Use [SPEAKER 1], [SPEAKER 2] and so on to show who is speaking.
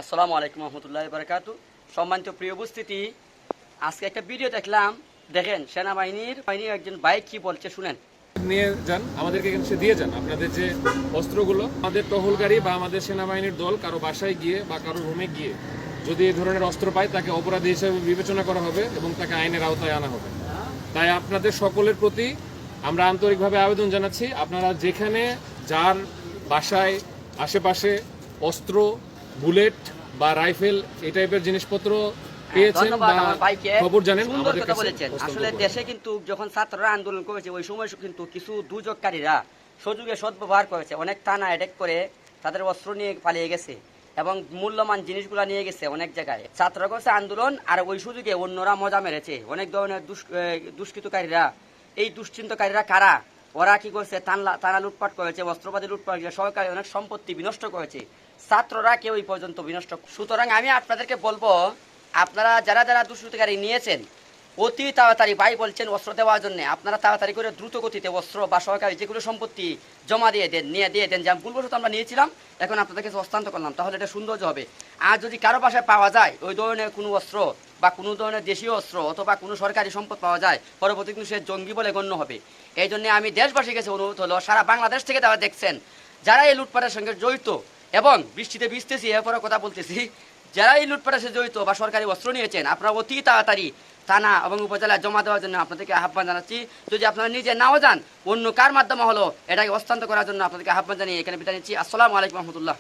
[SPEAKER 1] আসসালামু আলাইকুম রহমতুল্লাহ বারাকাতু। সম্মানিত প্রিয় উপস্থিতি, আজকে একটা ভিডিও দেখলাম। দেখেন সেনাবাহিনীর একজন ভাই কি বলছে শুনেন।
[SPEAKER 2] নিয়ে যান, আমাদেরকে এখানে দিয়ে যান আপনাদের যে অস্ত্রগুলো। আমাদের টহলকারী বা আমাদের সেনাবাহিনীর দল কারো বাসায় গিয়ে বা কারো রুমে গিয়ে যদি এই ধরনের অস্ত্র পায় তাকে অপরাধী হিসেবে বিবেচনা করা হবে এবং তাকে আইনের আওতায় আনা হবে। তাই আপনাদের সকলের প্রতি আমরা আন্তরিকভাবে আবেদন জানাচ্ছি, আপনারা যেখানে যার বাসায় আশেপাশে অস্ত্র, বুলেট বা রাইফেল এই টাইপের জিনিসপত্র পেয়েছেন বা খবর জানেন আমাদের কাছে বলেছেন।
[SPEAKER 1] আসলে দেশে কিন্তু যখন ছাত্ররা আন্দোলন করেছে ওই সময় কিন্তু কিছু দুর্যোগকারীরা সুযোগে সদ্ব্যবহার করেছে, অনেক থানা অ্যাটাক করে তাদের অস্ত্র নিয়ে পালিয়ে গেছে এবং মূল্যবান জিনিসগুলো নিয়ে গেছে অনেক জায়গায়। ছাত্ররা করছে আন্দোলন আর ওই সুযোগে অন্যরা মজা মেরেছে। অনেক ধরনের দুষ্কৃতকারীরা, এই দুশ্চিন্তকারীরা কারা, ওরা কি করছে, থানা লুটপাট করেছে, অস্ত্রপাতি লুটপাট করেছে, সরকারি অনেক সম্পত্তি বিনষ্ট করেছে, ছাত্ররা কেউ এই পর্যন্ত বিনষ্ট। সুতরাং আমি আপনাদেরকে বলবো, আপনারা যারা যারা দুষ্কৃতকারী নিয়েছেন অতি তাড়াতাড়ি, ভাই বলছেন অস্ত্র দেওয়ার জন্য, আপনারা তাড়াতাড়ি করে দ্রুত গতিতে অস্ত্র বা সরকারি যেগুলো সম্পত্তি জমা দিয়ে দেন। যেমন ভুলবশত আমরা নিয়েছিলাম, এখন আপনাদেরকে হস্তান্তর করলাম, তাহলে এটা সৌন্দর্য হবে। আর যদি কারো বাসায় পাওয়া যায় ওই ধরনের কোনো অস্ত্র বা কোনো ধরনের দেশীয় অস্ত্র অথবা কোনো সরকারি সম্পদ পাওয়া যায়, পরবর্তী কিন্তু সে জঙ্গি বলে গণ্য হবে। এই জন্য আমি দেশবাসীর কাছে অনুরোধ হলো, সারা বাংলাদেশ থেকে তারা দেখছেন যারা এই লুটপাটের সঙ্গে জড়িত, এবং বৃষ্টিতে ভিজতেছি এরপরে কথা বলতেছি, যারা এই লুটপাটের সাথে জড়িত বা সরকারি অস্ত্র নিয়েছেন, আপনারা অতি তাড়াতাড়ি থানা এবং উপজেলায় জমা দেওয়ার জন্য আপনাদেরকে আহ্বান জানাচ্ছি। যদি আপনারা নিজে নাও যান, অন্য কার মাধ্যমে হলো এটাকে হস্তান্তর করার জন্য আপনাদেরকে আহ্বান জানিয়ে এখানে বিদায় নিচ্ছি। আসসালামু আলাইকুম রহমতুল্লাহ।